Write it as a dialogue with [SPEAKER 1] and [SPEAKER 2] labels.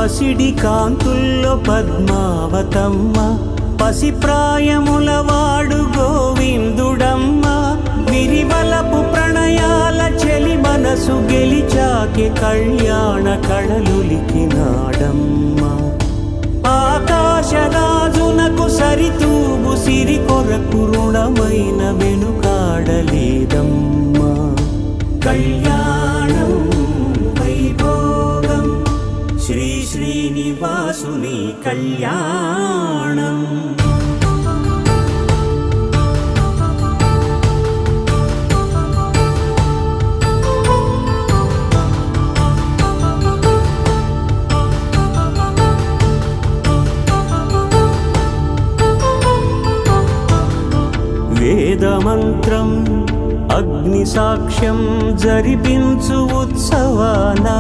[SPEAKER 1] పసిడి కాంతుల్లో పద్మావతమ్మ, పసిప్రాయముల వాడు గోవిందుడమ్మ. విరివలపు ప్రణయాల చెలి మనసు గెలిచాకే కళ్యాణ కళలులికినాడమ్మ. ఆకాశరాజునకు సరితూగు సిరి కొరకు రుణమైన వెనుకాడలేదమ్మా. కళ్యాణం వైభోగం శ్రీ శ్రీనివాసుని కళ్యాణం. వేదమంత్రం అగ్ని సాక్ష్యం జరిపించు ఉత్సవానా